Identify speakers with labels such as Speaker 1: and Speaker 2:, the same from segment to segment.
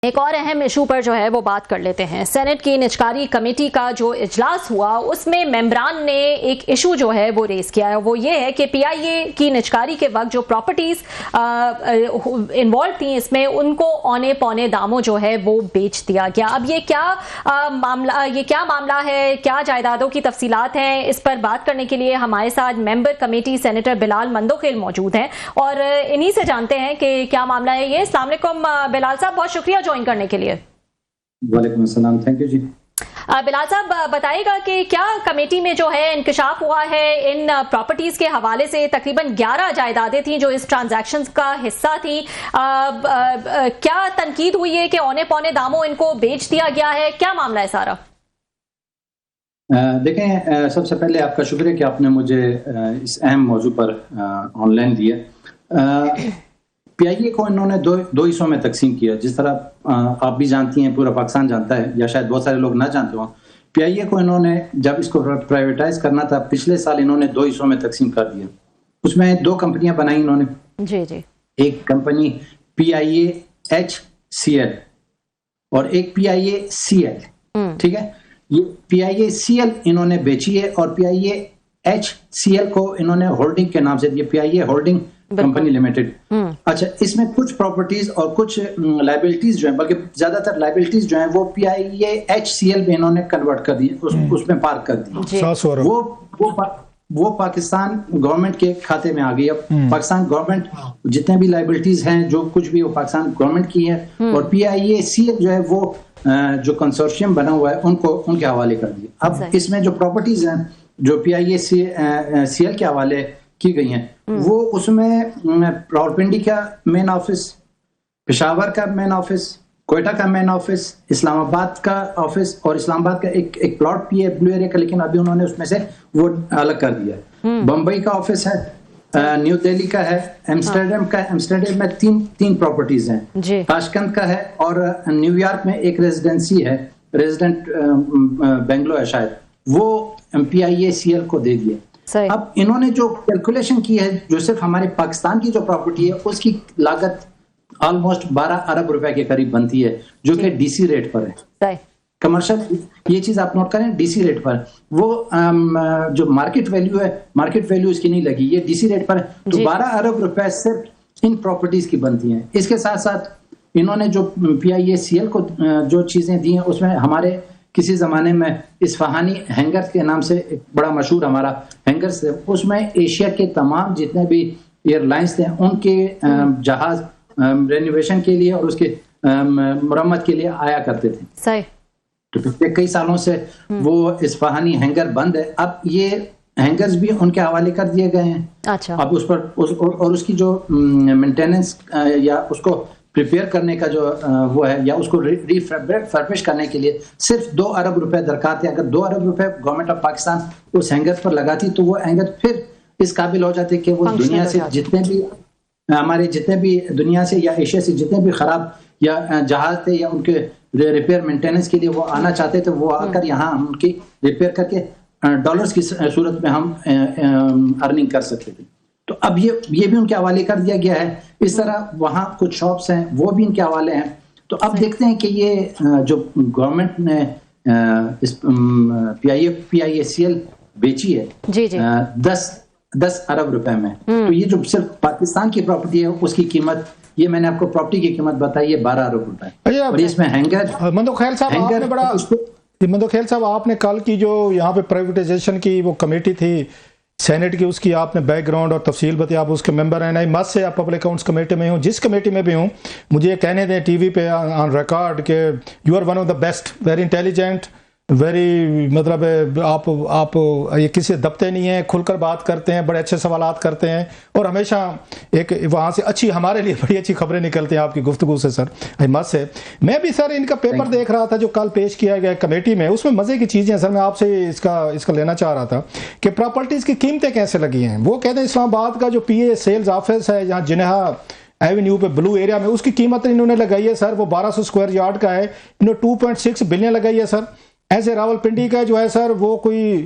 Speaker 1: ایک اور اہم ایشو پر جو ہے وہ بات کر لیتے ہیں. سینٹ کی نجکاری کمیٹی کا جو اجلاس ہوا اس میں ممبران نے ایک ایشو جو ہے وہ ریز کیا ہے. وہ یہ ہے کہ پی آئی اے کی نجکاری کے وقت جو پراپرٹیز انوالو تھیں اس میں ان کو اونے پونے داموں جو ہے وہ بیچ دیا گیا. اب یہ کیا معاملہ ہے, کیا جائیدادوں کی تفصیلات ہیں, اس پر بات کرنے کے لیے ہمارے ساتھ ممبر کمیٹی سینیٹر بلال مندوخیل موجود ہیں اور انہی سے جانتے ہیں کہ کیا معاملہ ہے یہ. السلام علیکم بلال صاحب, بہت شکریہ جوائن کرنے کے لیے.
Speaker 2: وعلیکم السلام, تھینک یو جی.
Speaker 1: بلال صاحب بتائیے گا کہ کیا کمیٹی میں جو ہے انکشاف ہوا ہے ان پراپرٹیز کے حوالے سے تقریباً 11 جائیدادیں تھیں جو اس ٹرانزیکشن کا حصہ تھیں. کیا تنقید ہوئی ہے کہ اونے پونے داموں ان کو بیچ دیا گیا ہے, کیا معاملہ ہے سارا؟
Speaker 2: دیکھیں, سب سے پہلے آپ کا شکریہ کہ آپ نے مجھے اس اہم موضوع پر آن لائن دیا. پی آئی اے کو انہوں نے دو حصوں میں تقسیم کیا. جس طرح آپ بھی جانتی ہیں, پورا پاکستان جانتا ہے, یا شاید بہت سارے لوگ نہ جانتے ہوں, پی آئی اے کو انہوں نے جب اس کو پرائیویٹائز کرنا تھا پچھلے سال انہوں نے 2 حصوں میں تقسیم کر دیا. اس میں 2 کمپنیاں بنائی انہوں نے.
Speaker 1: جی جی.
Speaker 2: ایک company P I A H C L اور ایک پی آئی اے سی ایل. ٹھیک ہے, یہ پی آئی اے سی ایل انہوں نے بیچی ہے اور پی I A H C L کو انہوں نے ہولڈنگ کے نام سے دیا, پی I a holding company limited. اچھا, اس میں کچھ پراپرٹیز اور کچھ لائبلٹیز جو ہیں, بلکہ زیادہ تر لائبلٹیز جو ہیں وہ پی I A H C L میں انہوں نے کنورٹ کر دی, اس میں پارک کر دی. وہ پاکستان گورنمنٹ کے کھاتے میں آ گئی. اب پاکستان گورنمنٹ جتنے بھی لائبلٹیز ہیں جو کچھ بھی وہ پاکستان گورنمنٹ کی ہے, اور پی آئی اے سی ایل جو ہے وہ جو کنسورشیم بنا ہوا ہے ان کے حوالے کر دیا. اب اس میں جو پراپرٹیز ہیں جو پی آئی اے سی ایل کے حوالے کی گئی ہیں وہ اس میں راولپنڈی کا مین آفس, پشاور کا مین آفس, کوئٹہ کا مین آفس, اسلام آباد کا آفس, اور اسلام آباد کا ایک پلاٹ بھی ہے بلو ایریا کا, لیکن ابھی انہوں نے اس میں سے وہ الگ کر دیا. بمبئی کا آفس ہے, نیو دہلی کا ہے, ایمسٹرڈیم کا ہے. ایمسٹرڈیم میں تین پراپرٹیز ہیں. تاشکند کا ہے, اور نیو یارک میں ایک ریزیڈنسی ہے, ریزیڈنٹ بنگلو ہے شاید, وہ پی آئی اے سی ایل کو دے دیا. اب انہوں نے جو کیلکولیشن کی ہے, جو صرف ہمارے پاکستان کی جو پراپرٹی ہے اس کی لاگت آلموسٹ 12 ارب روپے کے قریب بنتی ہے, جو کہ ڈی سی ریٹ پر ہے. کمرشل, یہ چیز آپ نوٹ کریں, ڈی سی ریٹ پر. وہ جو مارکیٹ ویلیو ہے, مارکیٹ ویلیو اس کی نہیں لگی, یہ ڈی سی ریٹ پر ہے. تو 12 ارب روپے صرف ان پراپرٹیز کی بنتی ہیں. اس کے ساتھ ساتھ انہوں نے جو پی آئی اے سی ایل کو جو چیزیں دی ہیں اس میں ہمارے کسی زمانے میں اصفہانی ہینگر کے نام سے ایک بڑا مشہور ہمارا ہینگرز تھے, اس میں ایشیا کے تمام جتنے بھی ایئر لائنز تھے ان کے جہاز رینویشن کے لیے اور اس کے مرمت کے لیے آیا کرتے تھے. صحیح. تو پچھلے کئی سالوں سے وہ اصفہانی ہینگر بند ہے. اب یہ ہینگرز بھی ان کے حوالے کر دیے گئے ہیں. اب اس پر اور اس کی جو مینٹیننس یا اس کو پریپیئر کرنے کا جو وہ ہے, یا اس کو ریفربش کرنے کے لیے صرف 2 ارب روپے درکار تھے. اگر 2 ارب روپے گورنمنٹ آف پاکستان اس ہینگر پر لگاتی تو وہ ہینگر پھر اس قابل ہو جاتے کہ وہ دنیا سے جتنے بھی ہمارے جتنے بھی دنیا سے یا ایشیا سے جتنے بھی خراب یا جہاز تھے یا ان کے ریپیئر مینٹیننس کے لیے وہ آنا چاہتے تھے, وہ آ کر یہاں ان کی ریپیئر کر کے ڈالرز کی صورت میں ہم ارننگ کر سکتے تھے. تو اب یہ بھی ان کے حوالے کر دیا گیا ہے. اس طرح وہاں کچھ شاپس ہیں وہ بھی ان کے حوالے ہیں. تو اب دیکھتے ہیں کہ یہ جو گورنمنٹ نے پی آئی اے سی ایل بیچی ہے 10 ارب روپے میں, تو یہ جو صرف پاکستان کی پراپرٹی ہے اس کی قیمت, یہ میں نے آپ کو پراپرٹی کی قیمت بتائی ہے 12 ارب روپے. اور اس میں ہینگر
Speaker 3: مندوخیل صاحب آپ نے کل کی جو یہاں پہ پرائیویٹائزیشن کی وہ کمیٹی تھی سینٹ کی, اس کی آپ نے بیک گراؤنڈ اور تفصیل بتائی, آپ اس کے ممبر ہیں. مت سے آپ پبلک اکاؤنٹس کمیٹی میں ہوں, جس کمیٹی میں بھی ہوں, مجھے یہ کہنے دیں ٹی وی پہ آن ریکارڈ کہ you are one of the best, very intelligent, very مطلب آپ یہ کسی دبتے نہیں ہیں, کھل کر بات کرتے ہیں, بڑے اچھے سوالات کرتے ہیں, اور ہمیشہ ایک وہاں سے اچھی ہمارے لیے بڑی اچھی خبریں نکلتی ہیں آپ کی گفتگو سے. سر مت سے میں بھی سر ان کا پیپر دیکھ رہا تھا جو کل پیش کیا گیا کمیٹی میں, اس میں مزے کی چیزیں سر میں آپ سے اس کا لینا چاہ رہا تھا کہ پراپرٹیز کی قیمتیں کیسے لگی ہیں. وہ کہتے ہیں اسلام آباد کا جو پی اے سیلز آفس ہے جہاں جنہا ایونیو پہ بلو ایریا میں, اس کی قیمت انہوں نے لگائی ہے سر, وہ 1200 اسکوائر یارڈ کا ہے, انہوں نے 2.6 بلین لگائی ہے سر. ایسے راولپنڈی کا جو ہے سر وہ کوئی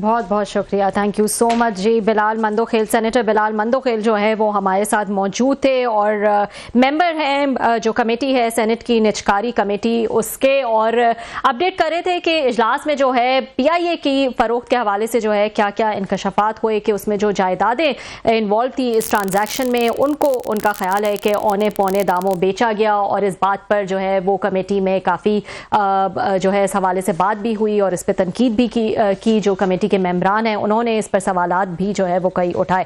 Speaker 1: بہت بہت شکریہ, تھینک یو سو مچ جی. بلال مندوخیل, سینیٹر بلال مندوخیل جو ہے وہ ہمارے ساتھ موجود تھے اور ممبر ہیں جو کمیٹی ہے سینٹ کی نجکاری کمیٹی اس کے, اور اپڈیٹ کر رہے تھے کہ اجلاس میں جو ہے پی آئی اے کی فروخت کے حوالے سے جو ہے کیا کیا انکشافات ہوئے, کہ اس میں جو جائیدادیں انوالو تھی اس ٹرانزیکشن میں ان کو ان کا خیال ہے کہ اونے پونے داموں بیچا گیا, اور اس بات پر جو ہے وہ کمیٹی میں کافی جو ہے اس حوالے سے بات بھی ہوئی اور اس پہ تنقید بھی کی جو کمیٹی کے ممبران ہیں انہوں نے اس پر سوالات بھی جو ہے وہ کئی اٹھائے.